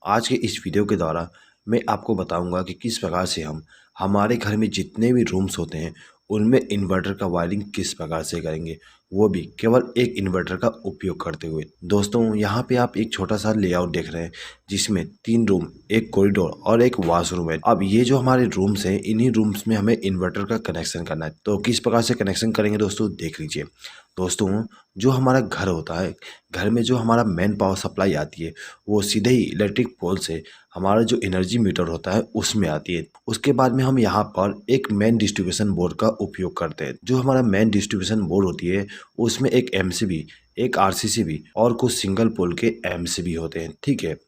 आज के इस वीडियो के द्वारा मैं आपको बताऊंगा कि किस प्रकार से हम हमारे घर में जितने भी रूम्स होते हैं उनमें इन्वर्टर का वायरिंग किस प्रकार से करेंगे, वो भी केवल एक इन्वर्टर का उपयोग करते हुए। दोस्तों, यहाँ पे आप एक छोटा सा लेआउट देख रहे हैं जिसमें 3 रूम, एक कॉरिडोर और एक वॉशरूम है। अब ये जो हमारे रूम्स हैं, इन्हीं रूम्स में हमें इन्वर्टर का कनेक्शन करना है। तो किस प्रकार से कनेक्शन करेंगे दोस्तों, देख लीजिए। दोस्तों, जो हमारा घर होता है, घर में जो हमारा मेन पावर सप्लाई आती है वो सीधे ही इलेक्ट्रिक पोल से हमारा जो एनर्जी मीटर होता है उसमें आती है। उसके बाद में हम यहाँ पर एक मेन डिस्ट्रीब्यूशन बोर्ड का उपयोग करते हैं। जो हमारा मेन डिस्ट्रीब्यूशन बोर्ड होती है उसमें एक एमसीबी, एक आरसीसीबी और कुछ सिंगल पोल के एमसीबी होते हैं। ठीक है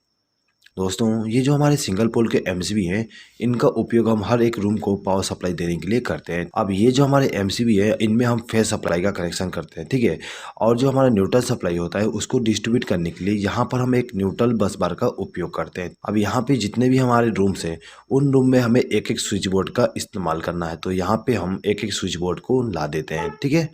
दोस्तों, ये जो हमारे सिंगल पोल के एमसीबी हैं, इनका उपयोग हम हर एक रूम को पावर सप्लाई देने के लिए करते हैं। अब ये जो हमारे एमसीबी है, इनमें हम फेस सप्लाई का कनेक्शन करते हैं। ठीक है, और जो हमारा न्यूट्रल सप्लाई होता है उसको डिस्ट्रीब्यूट करने के लिए यहाँ पर हम एक न्यूट्रल बस बार का उपयोग करते हैं। अब यहाँ पे जितने भी हमारे रूम्स हैं उन रूम में हमें एक एक स्विच बोर्ड का इस्तेमाल करना है। तो यहाँ पे हम एक एक स्विच बोर्ड को ला देते हैं। ठीक है,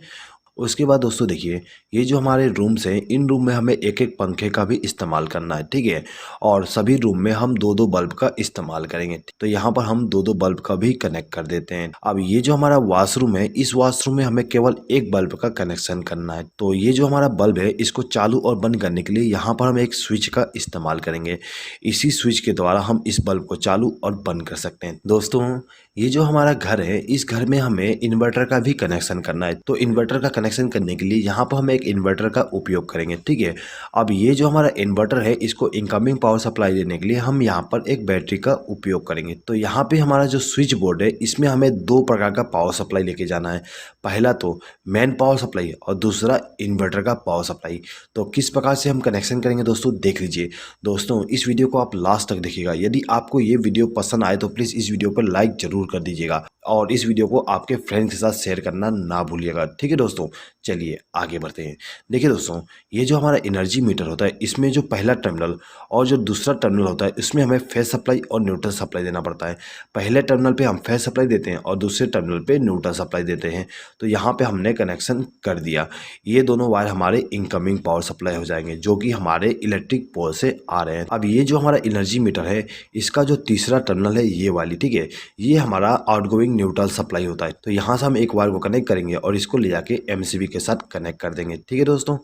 उसके बाद दोस्तों देखिए, ये जो हमारे रूम्स हैं, इन रूम में हमें एक एक पंखे का भी इस्तेमाल करना है। ठीक है, और सभी रूम में हम दो दो बल्ब का इस्तेमाल करेंगे। तो यहाँ पर हम दो दो बल्ब का भी कनेक्ट कर देते हैं। अब ये जो हमारा वॉशरूम है, इस वॉशरूम में हमें केवल एक बल्ब का कनेक्शन करना है। तो ये जो हमारा बल्ब है, इसको चालू और बंद करने के लिए यहाँ पर हम एक स्विच का इस्तेमाल करेंगे। इसी स्विच के द्वारा हम इस बल्ब को चालू और बंद कर सकते हैं। दोस्तों, ये जो हमारा घर है, इस घर में हमें इन्वर्टर का भी कनेक्शन करना है। तो इन्वर्टर का कनेक्शन करने के लिए यहाँ पर हम एक इन्वर्टर का उपयोग करेंगे। ठीक है, अब ये जो हमारा इन्वर्टर है, इसको इनकमिंग पावर सप्लाई देने के लिए हम यहाँ पर एक बैटरी का उपयोग करेंगे। तो यहाँ पे हमारा जो स्विच बोर्ड है, इसमें हमें दो प्रकार का पावर सप्लाई लेके जाना है। पहला तो मेन पावर सप्लाई और दूसरा इन्वर्टर का पावर सप्लाई। तो किस प्रकार से हम कनेक्शन करेंगे दोस्तों, देख लीजिए। दोस्तों, इस वीडियो को आप लास्ट तक देखिएगा। यदि आपको ये वीडियो पसंद आए तो प्लीज़ इस वीडियो पर लाइक जरूर कर दीजिएगा और इस वीडियो को आपके फ्रेंड्स के साथ शेयर करना ना भूलिएगा। ठीक है दोस्तों, चलिए आगे बढ़ते हैं। देखिए दोस्तों, ये जो हमारा एनर्जी मीटर होता है, इसमें जो पहला टर्मिनल और जो दूसरा टर्मिनल होता है, इसमें हमें फेस सप्लाई और न्यूट्रल सप्लाई देना पड़ता है। पहले टर्मिनल पे हम फेस सप्लाई देते हैं और दूसरे टर्मिनल पे न्यूट्रल सप्लाई देते हैं। तो यहाँ पे हमने कनेक्शन कर दिया। ये दोनों वायर हमारे इनकमिंग पावर सप्लाई हो जाएंगे, जो कि हमारे इलेक्ट्रिक पोल से आ रहे हैं। अब ये जो हमारा एनर्जी मीटर है, इसका जो तीसरा टर्मिनल है, ये वाली, ठीक है, ये हमारा आउटगोइंग न्यूट्रल सप्लाई होता है। तो यहाँ से हम एक वायर को कनेक्ट करेंगे और इसको ले जाके एमसीबी के साथ कनेक्ट कर देंगे। ठीक है दोस्तों,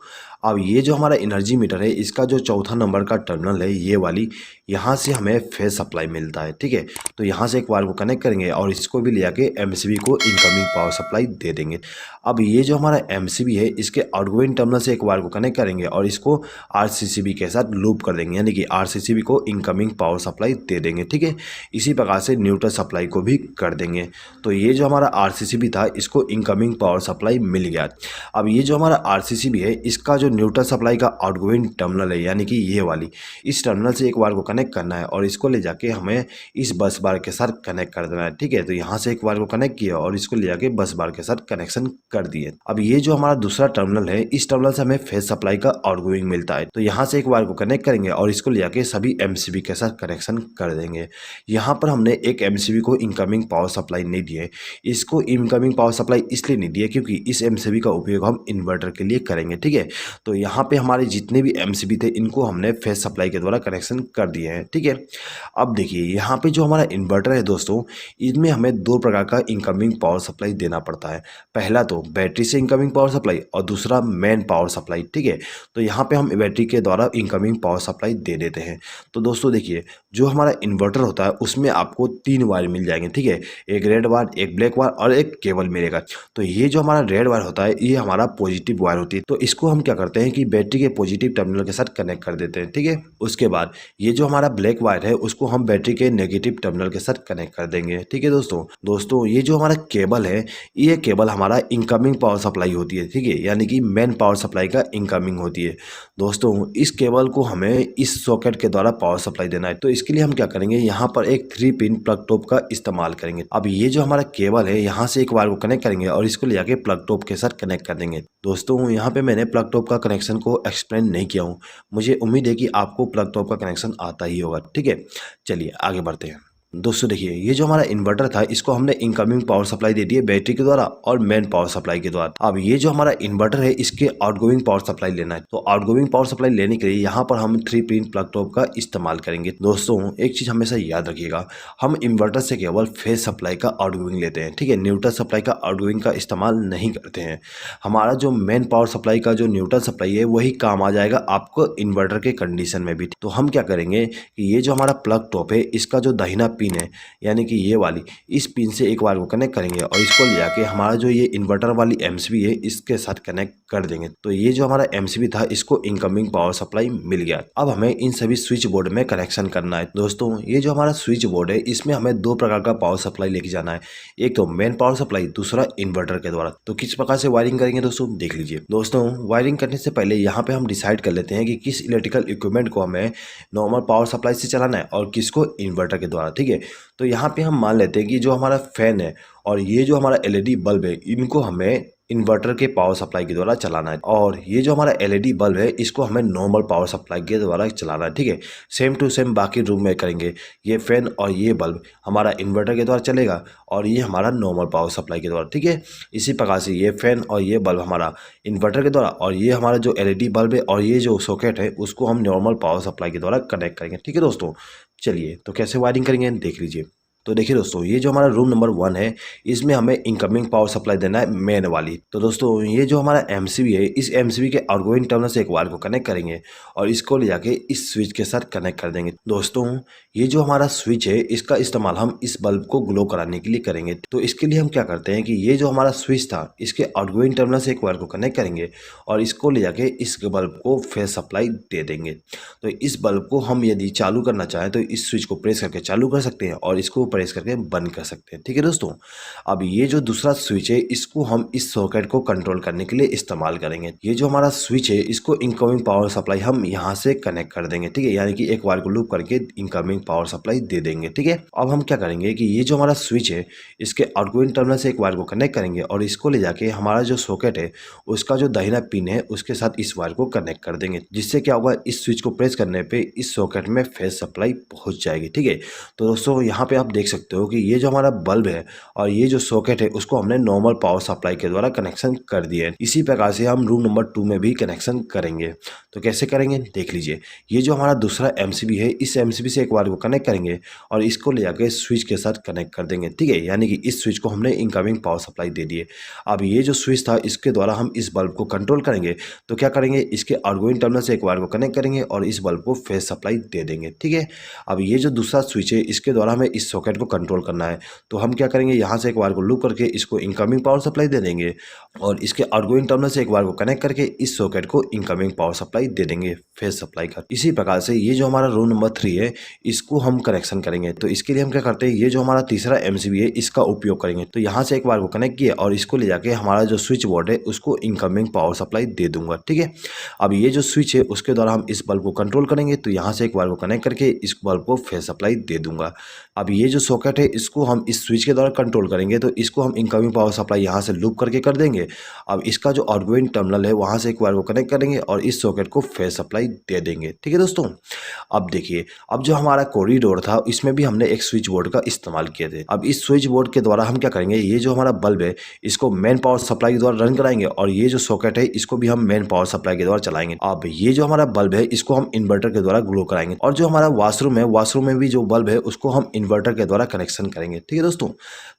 अब ये जो हमारा एनर्जी मीटर है, इसका जो चौथा नंबर का टर्मिनल है, ये वाली, यहाँ से हमें फेस सप्लाई मिलता है। ठीक है, तो यहाँ से एक वायर को कनेक्ट करेंगे और इसको भी ले जाके एमसीबी को इनकमिंग पावर सप्लाई दे देंगे। अब ये जो हमारा एमसीबी है, इसके आउटगोइंग टर्मिनल से एक वायर को कनेक्ट करेंगे और इसको आरसीसीबी के साथ लूप कर देंगे, यानी कि आरसीसीबी को इनकमिंग पावर सप्लाई दे देंगे। ठीक है, इसी प्रकार से न्यूट्रल सप्लाई को भी कर देंगे। तो ये जो हमारा आरसीसीबी था, इसको इनकमिंग पावर सप्लाई मिल गया। अब ये जो हमारा आरसीसीबी है, इसका जो न्यूट्रल सप्लाई का आउटगोइंग टर्मिनल है, यानी कि ये वाली, इस टर्मिनल से एक वायर को कनेक्ट करना है और इसको ले जाके हमें इस बस बार के साथ कनेक्ट कर देना है। ठीक है, तो यहाँ से एक वायर को कनेक्ट किया और इसको ले जाके बस बार के साथ कनेक्शन कर दिए। अब ये जो हमारा दूसरा टर्मिनल है, इस टर्मिनल से हमें फेस सप्लाई का आउटगोइंग मिलता है। तो यहाँ से एक वायर को कनेक्ट करेंगे और इसको ले जाके सभी एमसीबी के साथ कनेक्शन कर देंगे। यहाँ पर हमने एक एमसीबी को इनकमिंग पावर सप्लाई नहीं दी है। इसको इनकमिंग पावर सप्लाई इसलिए नहीं दी है क्योंकि इस एमसीबी का उपयोग हम इन्वर्टर के लिए करेंगे। ठीक है, तो यहाँ पे हमारे जितने भी एमसीबी थे, इनको हमने फेस सप्लाई के द्वारा कनेक्शन कर दिए हैं। ठीक है, अब देखिए, यहाँ पे जो हमारा इन्वर्टर है दोस्तों, इसमें हमें दो प्रकार का इनकमिंग पावर सप्लाई देना पड़ता है। पहला तो बैटरी से इनकमिंग पावर सप्लाई और दूसरा मेन पावर सप्लाई। ठीक है, तो यहाँ पे हम बैटरी के द्वारा इनकमिंग पावर सप्लाई दे देते हैं। तो दोस्तों देखिए, जो हमारा इन्वर्टर होता है उसमें आपको 3 वायर मिल जाएंगे। ठीक है, एक रेड वायर, एक ब्लैक वायर और एक केबल मिलेगा। तो ये जो हमारा रेड वायर होता है, ये हमारा पॉजिटिव वायर होती है। तो इसको हम क्या करते हैं कि बैटरी के पॉजिटिव टर्मिनल के साथ कनेक्ट कर देते हैं। ठीक है, उसके बाद ये जो हमारा ब्लैक वायर है, उसको हम बैटरी के नेगेटिव टर्मिनल के साथ कनेक्ट कर देंगे। ठीक है दोस्तों, ये जो हमारा केबल है, ये केबल हमारा इनकमिंग पावर सप्लाई होती है। ठीक है, यानी कि मेन पावर सप्लाई का इनकमिंग होती है। दोस्तों, इस केबल को हमें इस सॉकेट के द्वारा पावर सप्लाई देना है। तो इसके लिए हम क्या करेंगे, यहाँ पर एक 3 पिन प्लग टॉप का इस्तेमाल करेंगे। अब ये जो हमारा केबल है, यहाँ से एक वायर को कनेक्ट करेंगे और इसको ले जाके प्लग टॉप के साथ कनेक्ट कर देंगे। दोस्तों, यहाँ पे मैंने प्लग टॉप का कनेक्शन को एक्सप्लेन नहीं किया हूँ। मुझे उम्मीद है कि आपको प्लग टॉप का कनेक्शन आता ही होगा। ठीक है, चलिए आगे बढ़ते हैं। दोस्तों देखिए, ये जो हमारा इन्वर्टर था इसको हमने इनकमिंग पावर सप्लाई दे दी है बैटरी के द्वारा और मेन पावर सप्लाई के द्वारा। अब ये जो हमारा इन्वर्टर है इसके आउटगोइंग पावर सप्लाई लेना है, तो आउटगोइंग पावर सप्लाई लेने के लिए यहाँ पर हम 3 पिन प्लग टॉप का इस्तेमाल करेंगे। दोस्तों एक चीज हमेशा याद रखिएगा, हम इन्वर्टर से केवल फेज सप्लाई का आउटगोइंग लेते हैं, ठीक है, न्यूट्रल सप्लाई का आउटगोइंग का इस्तेमाल नहीं करते हैं। हमारा जो मेन पावर सप्लाई का जो न्यूट्रल सप्लाई है वही काम आ जाएगा आपको इन्वर्टर के कंडीशन में भी। तो हम क्या करेंगे कि ये जो हमारा प्लग टॉप है इसका जो दाहिना पिन है यानी कि ये वाली, इस पिन से एक बार को कनेक्ट करेंगे और इसको ले जाके हमारा जो ये इन्वर्टर वाली एमसीबी है इसके साथ कनेक्ट कर देंगे। तो ये जो हमारा एमसीबी था इसको इनकमिंग पावर सप्लाई मिल गया। अब हमें इन सभी स्विच बोर्ड में कनेक्शन करना है। दोस्तों ये जो हमारा स्विच बोर्ड है इसमें हमें दो प्रकार का पावर सप्लाई लेके जाना है, एक तो मेन पावर सप्लाई, दूसरा इन्वर्टर के द्वारा। तो किस प्रकार से वायरिंग करेंगे दोस्तों देख लीजिए। दोस्तों वायरिंग करने से पहले यहाँ पे हम डिसाइड कर लेते हैं कि किस इलेक्ट्रिकल इक्विपमेंट को हमें नॉर्मल पावर सप्लाई से चलाना है और किसको इन्वर्टर के द्वारा, ठीक है। तो यहाँ पे हम मान लेते हैं कि जो हमारा फैन है और ये जो हमारा एलईडी बल्ब है इनको हमें इन्वर्टर के पावर सप्लाई के द्वारा चलाना है, और ये जो हमारा एलईडी बल्ब है इसको हमें नॉर्मल पावर सप्लाई के द्वारा चलाना है, ठीक है। सेम टू सेम बाकी रूम में करेंगे। ये फैन और ये बल्ब हमारा इन्वर्टर के द्वारा चलेगा और ये हमारा नॉर्मल पावर सप्लाई के द्वारा, ठीक है। इसी प्रकार से ये फैन और ये बल्ब हमारा इन्वर्टर के द्वारा और ये हमारा जो एलईडी बल्ब है और ये जो सॉकेट है उसको हम नॉर्मल पावर सप्लाई के द्वारा कनेक्ट करेंगे, ठीक है दोस्तों। चलिए तो कैसे वायरिंग करेंगे देख लीजिए। तो देखिए दोस्तों, ये जो हमारा रूम नंबर 1 है इसमें हमें इनकमिंग पावर सप्लाई देना है मेन वाली। तो दोस्तों ये जो हमारा एमसीबी है इस एमसीबी के आउटगोइंग टर्मिनल से एक वायर को कनेक्ट करेंगे और इसको ले जाके इस स्विच के साथ कनेक्ट कर देंगे। दोस्तों ये जो हमारा स्विच है इसका इस्तेमाल हम इस बल्ब को ग्लो कराने के लिए करेंगे। तो इसके लिए हम क्या करते हैं कि ये जो हमारा स्विच था इसके आउटगोइंग टर्मिनल से एक वायर को कनेक्ट करेंगे और इसको ले जाके इस बल्ब को फेज सप्लाई दे देंगे। तो इस बल्ब को हम यदि चालू करना चाहें तो इस स्विच को प्रेस करके चालू कर सकते हैं और इसको प्रेस करके बंद कर सकते हैं, ठीक है दोस्तों। अब ये जो दूसरा स्विच है इसको हम इस सॉकेट को कंट्रोल करने के लिए इस्तेमाल करेंगे। ये जो हमारा स्विच है इसको इनकमिंग पावर सप्लाई हम यहाँ से कनेक्ट कर देंगे, ठीक है, यानी कि एक वायर को लूप करके इनकमिंग पावर सप्लाई दे देंगे, ठीक है। अब हम क्या करेंगे कि ये जो हमारा स्विच है इसके आउटगोइंग टर्मिनल से एक वायर को कनेक्ट करेंगे और इसको ले जाके हमारा जो सॉकेट है उसका जो दाहिना पिन है उसके साथ इस वायर को कनेक्ट कर देंगे, जिससे क्या होगा इस स्विच को प्रेस करने पे इस सॉकेट में फेज सप्लाई पहुंच जाएगी, ठीक है। तो दोस्तों यहाँ पे आप देख सकते हो कि ये जो हमारा बल्ब है और ये जो सॉकेट है उसको हमने नॉर्मल पावर सप्लाई के द्वारा कनेक्शन कर दिए। इसी प्रकार से हम रूम नंबर 2 में भी कनेक्शन करेंगे। तो कैसे करेंगे देख लीजिए। ये जो हमारा दूसरा एमसीबी है इस एमसीबी से एक वायर को कनेक्ट करेंगे और इसको ले जाकर स्विच के साथ कनेक्ट कर देंगे, ठीक है, यानी कि इस स्विच को हमने इनकमिंग पावर सप्लाई दे दी है। अब ये जो स्विच था इसके द्वारा हम इस बल्ब को कंट्रोल करेंगे। तो क्या करेंगे, इसके आउटगोइंग टर्मिनल से एक वायर को कनेक्ट करेंगे और इस बल्ब को फेज सप्लाई दे देंगे, ठीक है। अब ये जो दूसरा स्विच है इसके द्वारा हमें इस सॉकेट को कंट्रोल करना है। तो हम क्या करेंगे, यहाँ से एक वायर को लूप करके इसको इनकमिंग पावर सप्लाई दे देंगे और इसके आउटगोइंग टर्मिनल से एक वायर को कनेक्ट करके इस सॉकेट को इनकमिंग पावर सप्लाई दे देंगे फेज सप्लाई का। इसी प्रकार से ये जो हमारा रूम नंबर 3 है इसको हम कनेक्शन करेंगे। तो इसके लिए हम क्या करते हैं, ये जो हमारा तीसरा एमसीबी है इसका उपयोग करेंगे। तो यहाँ से एक वायर को कनेक्ट किया और इसको ले जाके हमारा जो स्विच बोर्ड है उसको इनकमिंग पावर सप्लाई दे दूंगा, ठीक है। अब ये जो स्विच है उसके द्वारा हम इस बल्ब को कंट्रोल करेंगे। तो यहाँ से एक वायर को कनेक्ट करके इस बल्ब को फेज सप्लाई दे दूंगा। अब ये जो सॉकेट है इसको हम इस स्विच के द्वारा कंट्रोल करेंगे। तो इसको हम इनकमिंग पावर सप्लाई यहाँ से लूप करके कर देंगे। अब इसका जो आउटगोइंग टर्मिनल है वहाँ से एक वायर को कनेक्ट करेंगे और इस सॉकेट को फेज सप्लाई दे देंगे, ठीक है दोस्तों। अब देखिए, अब जो हमारा कॉरिडोर था इसमें भी हमने एक स्विच बोर्ड का इस्तेमाल किए थे। अब इस स्विच बोर्ड के द्वारा हम क्या करेंगे, ये जो हमारा बल्ब है इसको मेन पावर सप्लाई के द्वारा रन कराएंगे और ये जो सॉकेट है इसको भी हम मेन पावर सप्लाई के द्वारा चलाएंगे। अब ये जो हमारा बल्ब है इसको हम इन्वर्टर के द्वारा ग्लो कराएंगे और जो हमारा वॉशरूम है वॉशरूम में भी जो बल्ब है उसको हम इन्वर्टर के द्वारा कनेक्शन करेंगे, ठीक है दोस्तों।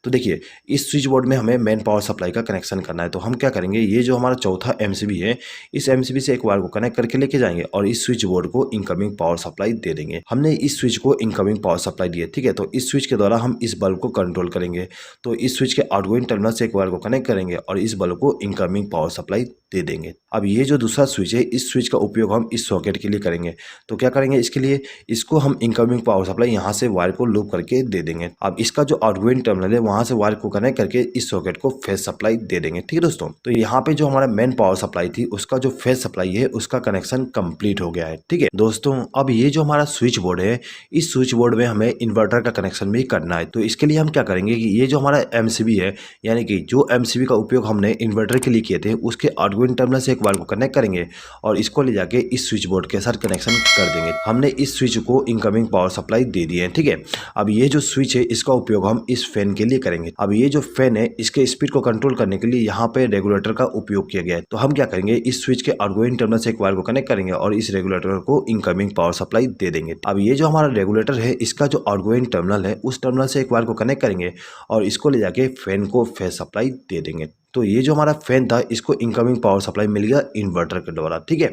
तो देखिए, इस स्विच बोर्ड में हमें मेन पावर सप्लाई का कनेक्शन करना है। तो हम क्या करेंगे, ये जो हमारा चौथा एमसीबी है इस एमसीबी से एक वायर को कनेक्ट करके लेके जाएंगे और इस स्विच बोर्ड को इनकमिंग पावर सप्लाई दे देंगे। हमने इस स्विच को इनकमिंग पावर सप्लाई दी है, ठीक है। तो इस स्विच के द्वारा हम इस बल्ब को कंट्रोल करेंगे। तो इस स्विच के आउटगोइंग टर्मिनल से एक वायर को कनेक्ट करेंगे और इस बल्ब को इनकमिंग पावर सप्लाई दे देंगे। अब ये जो दूसरा स्विच है इस स्विच का उपयोग हम इस सॉकेट के लिए करेंगे। तो क्या करेंगे, इसके लिए इसको हम इनकमिंग पावर सप्लाई यहाँ से वायर को लूप करके दे देंगे। अब इसका जो आउटगोइंग टर्मिनल है वहां से वायर को कनेक्ट करके इस सॉकेट को फेज सप्लाई दे देंगे, ठीक है दोस्तों। तो यहाँ पे जो हमारा मेन पावर सप्लाई थी उसका जो फेज सप्लाई है उसका कनेक्शन कंप्लीट हो गया है, ठीक है दोस्तों। अब ये जो हमारा स्विच बोर्ड है इस स्विच बोर्ड में हमें इन्वर्टर का कनेक्शन भी करना है। तो इसके लिए हम क्या करेंगे कि ये जो हमारा एमसीबी है यानी कि जो एमसीबी का उपयोग हमने इन्वर्टर के लिए किए थे उसके आर्गुइन टर्मिनल से एक वायर को कनेक्ट करेंगे और इसको ले जाके इस स्विच बोर्ड के साथ कनेक्शन कर देंगे। हमने इस स्विच को इनकमिंग पावर सप्लाई दे दी है, ठीक है। अब ये जो स्विच है इसका उपयोग हम इस फैन के लिए करेंगे। अब ये जो फैन है इसके स्पीड को कंट्रोल करने के लिए यहाँ पे रेगुलेटर का उपयोग किया गया है। तो हम क्या करेंगे, इस स्विच के आउटगोइंग टर्मिनल से एक वायर को कनेक्ट करेंगे और इस रेगुलेटर को इनकमिंग पावर सप्लाई दे देंगे। अब ये जो हमारा रेगुलेटर है इसका जो आउटगोइंग टर्मिनल है उस टर्मिनल से एक वायर को कनेक्ट करेंगे और इसको ले जाके फैन को फेस सप्लाई दे देंगे। तो ये जो हमारा फैन था इसको इनकमिंग पावर सप्लाई मिल गया इन्वर्टर के द्वारा, ठीक है।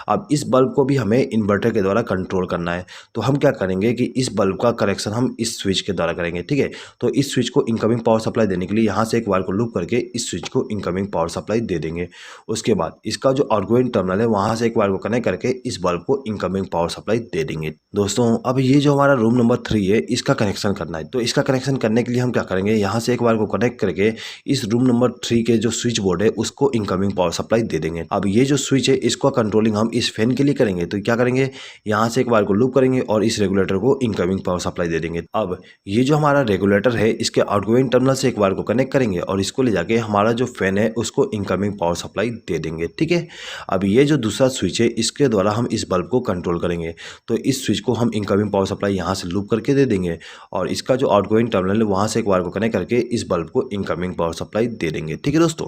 अब इस बल्ब को भी हमें इन्वर्टर के द्वारा कंट्रोल करना है। तो हम क्या करेंगे कि इस बल्ब का कनेक्शन हम इस स्विच के द्वारा करेंगे, ठीक है। तो इस स्विच को इनकमिंग पावर सप्लाई देने के लिए यहाँ से एक वायर को लूप करके इस स्विच को इनकमिंग पावर सप्लाई दे देंगे। उसके बाद इसका जो आउटगोइंग टर्मिनल है वहाँ से एक वायर को कनेक्ट करके इस बल्ब को इनकमिंग पावर सप्लाई दे देंगे। दोस्तों अब ये जो हमारा रूम नंबर 3 है इसका कनेक्शन करना है। तो इसका कनेक्शन करने के लिए हम क्या करेंगे, यहाँ से एक वायर को कनेक्ट करके इस रूम नंबर 3 के जो स्विच बोर्ड है उसको इनकमिंग पावर सप्लाई दे देंगे। अब ये जो स्विच है इसको कंट्रोलिंग हम इस फैन के लिए करेंगे। तो क्या करेंगे, यहाँ से एक वायर को लूप करेंगे और इस रेगुलेटर को इनकमिंग पावर सप्लाई दे देंगे। अब ये जो हमारा रेगुलेटर है इसके आउटगोइंग टर्मिनल से एक वायर को कनेक्ट करेंगे और इसको ले जाके हमारा जो फैन है उसको इनकमिंग पावर सप्लाई दे देंगे, ठीक है। अब ये जो दूसरा स्विच है इसके द्वारा हम इस बल्ब को कंट्रोल करेंगे। तो इस स्विच को हम इनकमिंग पावर सप्लाई यहाँ से लूप करके दे देंगे और इसका जो आउटगोइंग टर्मिनल है वहाँ से एक वायर को कनेक्ट करके इस बल्ब को इनकमिंग पावर सप्लाई दे देंगे, ठीक है दोस्तों।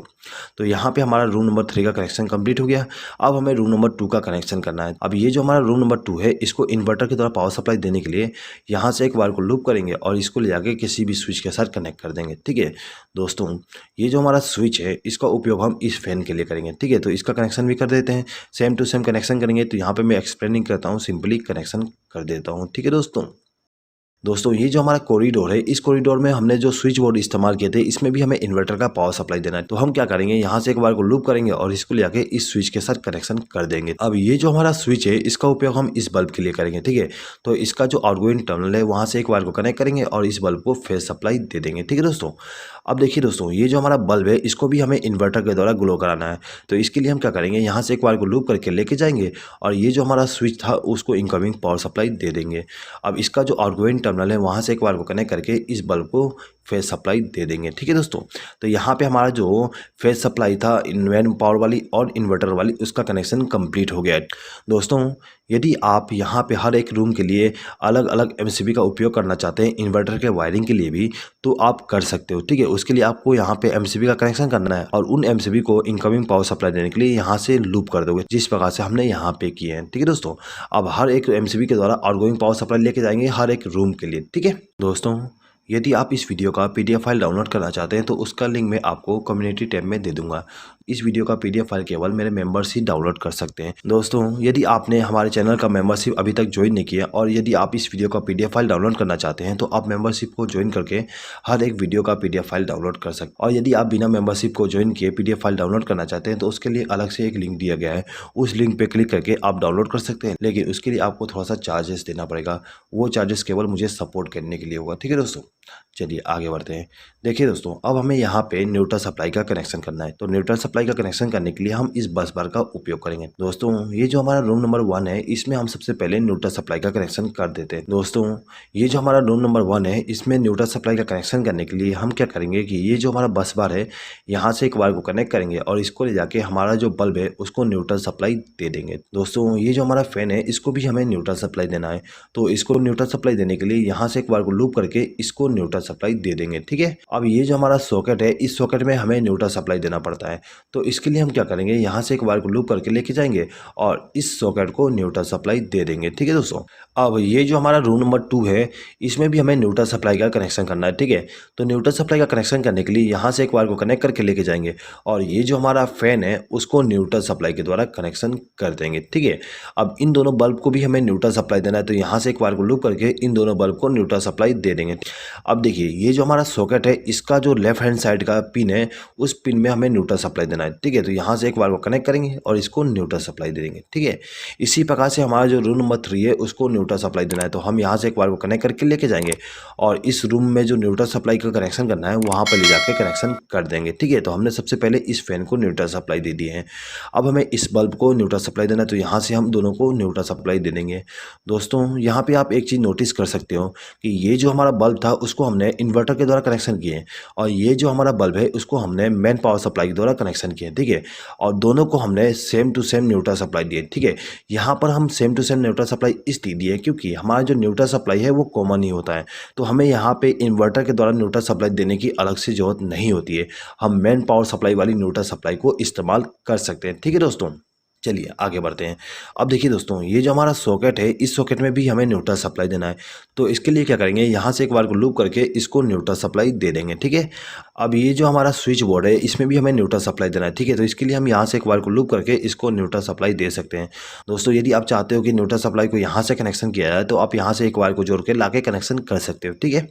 तो यहाँ पे हमारा रूम नंबर 3 का कनेक्शन कंप्लीट हो गया। अब हमें रूम नंबर 2 का कनेक्शन करना है। अब ये जो हमारा रूम नंबर 2 है इसको इन्वर्टर के द्वारा पावर सप्लाई देने के लिए यहाँ से एक वायर को लूप करेंगे और इसको ले जाके किसी भी स्विच के साथ कनेक्ट कर देंगे, ठीक है दोस्तों। ये जो हमारा स्विच है इसका उपयोग हम इस फैन के लिए करेंगे, ठीक है। तो इसका कनेक्शन भी कर देते हैं, सेम टू सेम कनेक्शन करेंगे। तो यहाँ पे मैं एक्सप्लेनिंग करता हूँ, सिंपली कनेक्शन कर देता हूँ, ठीक है दोस्तों ये जो हमारा कॉरिडोर है इस कॉरिडोर में हमने जो स्विच बोर्ड इस्तेमाल किए थे इसमें भी हमें इन्वर्टर का पावर सप्लाई देना है। तो हम क्या करेंगे, यहाँ से एक बार को लूप करेंगे और इसको ले जाके इस स्विच के साथ कनेक्शन कर देंगे। अब ये जो हमारा स्विच है इसका उपयोग हम इस बल्ब के लिए करेंगे, ठीक है। तो इसका जो आउटगोइंग टर्मिनल है वहाँ से एक बार को कनेक्ट करेंगे और इस बल्ब को फेस सप्लाई दे देंगे, ठीक है दोस्तों। अब देखिए दोस्तों ये जो हमारा बल्ब है इसको भी हमें इन्वर्टर के द्वारा ग्लो कराना है। तो इसके लिए हम क्या करेंगे, यहाँ से एक बार को लूप करके लेके जाएंगे और ये जो हमारा स्विच था उसको इनकमिंग पावर सप्लाई दे देंगे। अब इसका जो आउटगोइंग टर्मिनल है वहाँ से एक बार को कनेक्ट करके इस बल्ब को फेस सप्लाई दे देंगे, ठीक है दोस्तों। तो यहाँ पे हमारा जो फेस सप्लाई था इनवैन पावर वाली और इन्वर्टर वाली उसका कनेक्शन कंप्लीट हो गया है। दोस्तों यदि आप यहाँ पे हर एक रूम के लिए अलग अलग एमसीबी का उपयोग करना चाहते हैं इन्वर्टर के वायरिंग के लिए भी तो आप कर सकते हो, ठीक है। उसके लिए आपको यहाँ पे एमसीबी का कनेक्शन करना है और उन एमसीबी को इनकमिंग पावर सप्लाई देने के लिए यहाँ से लूप कर दोगे जिस प्रकार से हमने यहाँ पे किए हैं, ठीक है दोस्तों। अब हर एक एमसीबी के द्वारा आउटगोइंग पावर सप्लाई लेके जाएंगे हर एक रूम के लिए, ठीक है दोस्तों। यदि आप इस वीडियो का पीडीएफ फाइल डाउनलोड करना चाहते हैं तो उसका लिंक मैं आपको कम्युनिटी टैब में दे दूंगा। इस वीडियो का पीडीएफ फाइल केवल मेरे मेंबर्स ही डाउनलोड कर सकते हैं। दोस्तों यदि आपने हमारे चैनल का मेंबरशिप अभी तक ज्वाइन नहीं किया और यदि आप इस वीडियो का पीडीएफ फाइल डाउनलोड करना चाहते हैं तो आप मेंबरशिप को ज्वाइन करके हर एक वीडियो का पीडीएफ फाइल डाउनलोड कर सकते हैं। और यदि आप बिना मेंबरशिप को ज्वाइन किए पीडीएफ फाइल डाउनलोड करना चाहते हैं तो उसके लिए अलग से एक लिंक दिया गया है, उस लिंक पर क्लिक करके आप डाउनलोड कर सकते हैं। लेकिन उसके लिए आपको थोड़ा सा चार्जेस देना पड़ेगा, वो चार्जेस केवल मुझे सपोर्ट करने के लिए होगा, ठीक है दोस्तों। चलिए आगे बढ़ते हैं। देखिए दोस्तों अब हमें यहाँ पे न्यूट्रल सप्लाई का कनेक्शन करना है। तो न्यूट्रल सप्लाई का कनेक्शन करने के लिए हम इस बस बार का उपयोग करेंगे। दोस्तों ये जो हमारा रूम नंबर 1 है इसमें हम सबसे पहले न्यूट्रल सप्लाई का कनेक्शन कर देते हैं। दोस्तों ये जो हमारा रूम नंबर 1 है इसमें न्यूट्रल सप्लाई का कनेक्शन करने के लिए हम क्या करेंगे कि ये जो हमारा बस बार है यहाँ से एक वायर को कनेक्ट करेंगे और इसको ले जाके हमारा जो बल्ब है उसको न्यूट्रल सप्लाई दे देंगे। दोस्तों ये जो हमारा फैन है इसको भी हमें न्यूट्रल सप्लाई देना है। तो इसको न्यूट्रल सप्लाई देने के लिए यहाँ से एक वायर को लूप करके इसको न्यूट्रल सप्लाई दे देंगे, ठीक है। अब ये जो हमारा सॉकेट है इस सॉकेट में हमें न्यूट्रल सप्लाई देना पड़ता है। तो इसके लिए हम क्या करेंगे, यहाँ से एक वायर को लूप करके लेके जाएंगे और इस सॉकेट को न्यूट्रल सप्लाई दे देंगे, ठीक है दोस्तों। अब ये जो हमारा रूम नंबर 2 है इसमें भी हमें न्यूट्रल सप्लाई का कनेक्शन करना है, ठीक है। तो न्यूट्रल सप्लाई का कनेक्शन करने के लिए यहाँ से एक वायर को कनेक्ट करके लेके जाएंगे और ये जो हमारा फैन है उसको न्यूट्रल सप्लाई के द्वारा कनेक्शन कर देंगे, ठीक है। अब इन दोनों बल्ब को भी हमें न्यूट्रल सप्लाई देना है। तो यहाँ से एक वायर को लूप करके इन दोनों बल्ब को न्यूट्रल सप्लाई दे देंगे। अब देखिए ये जो हमारा सॉकेट है इसका जो लेफ्ट हैंड साइड का पिन है उस पिन में हमें न्यूट्रल सप्लाई देना है, ठीक है। तो यहाँ से एक बार को कनेक्ट करेंगे और इसको न्यूट्रल सप्लाई दे देंगे, ठीक है। इसी प्रकार से हमारा जो रूम नंबर 3 है उसको न्यूट्रल सप्लाई देना है। तो हम यहाँ से एक बार को कनेक्ट करके लेके जाएंगे और इस रूम में जो न्यूट्रल सप्लाई का कनेक्शन करना है वहाँ पर ले जाकर कनेक्शन कर देंगे, ठीक है। तो हमने सबसे पहले इस फैन को न्यूट्रल सप्लाई दे दिए हैं। अब हमें इस बल्ब को न्यूट्रल सप्लाई देना है। तो यहाँ से हम दोनों को न्यूट्रल सप्लाई दे देंगे। दोस्तों यहाँ पे आप एक चीज़ नोटिस कर सकते हो कि ये जो हमारा बल्ब था उसको उसको हमने इन्वर्टर के द्वारा कनेक्शन किए हैं और ये जो हमारा बल्ब है उसको हमने मेन पावर सप्लाई के द्वारा कनेक्शन किए हैं, ठीक है। और दोनों को हमने same to same neutral supply दिए, ठीक है। यहाँ पर हम same to same neutral supply इसलिए दिए क्योंकि हमारा जो न्यूट्रल सप्लाई है वो कॉमन ही होता है, तो हमें यहाँ पे इन्वर्टर के द्वारा न्यूट्रल सप्लाई देने की अलग से ज़रूरत नहीं होती है। हम मेन पावर सप्लाई वाली न्यूट्रल सप्लाई को इस्तेमाल कर सकते हैं, ठीक है दोस्तों। चलिए आगे बढ़ते हैं। अब देखिए दोस्तों, ये जो हमारा सॉकेट है इस सॉकेट में भी हमें न्यूट्रल सप्लाई देना है, तो इसके लिए क्या करेंगे, यहाँ से एक बार को लूप करके इसको न्यूट्रल सप्लाई दे देंगे, ठीक है। अब ये जो हमारा स्विच बोर्ड है इसमें भी हमें न्यूट्रल सप्लाई देना है, ठीक है। तो इसके लिए हम यहाँ से एक बार को लूप करके इसको न्यूट्रल सप्लाई दे सकते हैं। दोस्तों यदि आप चाहते हो कि न्यूट्रल सप्लाई को यहाँ से कनेक्शन किया जाए तो आप यहाँ से एक वायर को जोड़ के ला के कनेक्शन कर सकते हो, ठीक है।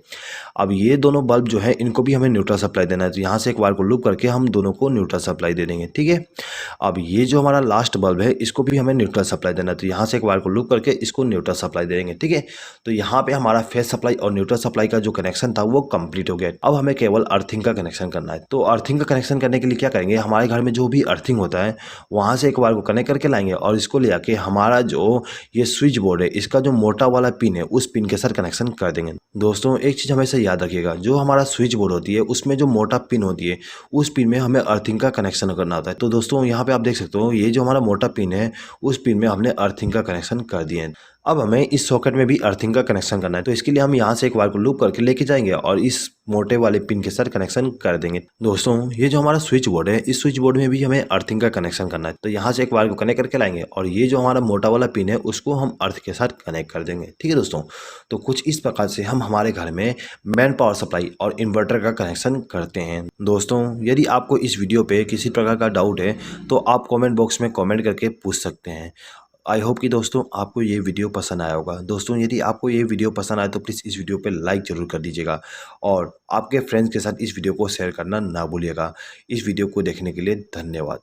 अब ये दोनों बल्ब जो है इनको भी हमें न्यूट्रल सप्लाई देना है, तो यहाँ से एक वायर को लूप करके हम दोनों को न्यूट्रल सप्लाई दे देंगे, ठीक है। अब ये जो हमारा लास्ट बल्ब है इसको भी हमें न्यूट्रल सप्लाई देना है, तो यहाँ से एक वायर को लूप करके इसको न्यूट्रल सप्लाई देंगे, ठीक है। तो यहाँ पे हमारा फेस सप्लाई और न्यूट्रल सप्लाई का जो कनेक्शन था वो कंप्लीट हो गया। अब हमें केवल अर्थिंग का कनेक्शन करना है, तो अर्थिंग का कनेक्शन करने के लिए क्या करेंगे, हमारे घर में जो भी अर्थिंग होता है वहाँ से एक वायर को कनेक्ट करके लाएंगे और इसको ले आके हमारा जो ये स्विच बोर्ड है इसका जो मोटा वाला पिन है उस पिन के साथ कनेक्शन कर देंगे। दोस्तों एक चीज़ हमेशा याद रखिएगा, जो हमारा स्विच बोर्ड होती है उसमें जो मोटा पिन होती है उस पिन में हमें अर्थिंग का कनेक्शन करना होता है। तो दोस्तों यहाँ पे आप देख सकते हो ये जो हमारा मोटा पिन है उस पिन में हमने अर्थिंग का कनेक्शन कर दिए हैं। अब हमें इस सॉकेट में भी अर्थिंग का कनेक्शन करना है, तो इसके लिए हम यहाँ से एक वायर को लूप करके लेके जाएंगे और इस मोटे वाले पिन के साथ कनेक्शन कर देंगे। दोस्तों ये जो हमारा स्विच बोर्ड है इस स्विच बोर्ड में भी हमें अर्थिंग का कनेक्शन करना है, तो यहाँ से एक वायर को कनेक्ट करके लाएंगे और ये जो हमारा मोटा वाला पिन है उसको हम अर्थ के साथ कनेक्ट कर देंगे, ठीक है दोस्तों। तो कुछ इस प्रकार से हम हमारे घर में मेन पावर सप्लाई और इन्वर्टर का कनेक्शन करते हैं। दोस्तों यदि आपको इस वीडियो पे किसी प्रकार का डाउट है तो आप कमेंट बॉक्स में कमेंट करके पूछ सकते हैं। आई होप कि दोस्तों आपको ये वीडियो पसंद आया होगा। दोस्तों यदि आपको ये वीडियो पसंद आए तो प्लीज़ इस वीडियो पे लाइक ज़रूर कर दीजिएगा और आपके फ्रेंड्स के साथ इस वीडियो को शेयर करना ना भूलिएगा। इस वीडियो को देखने के लिए धन्यवाद।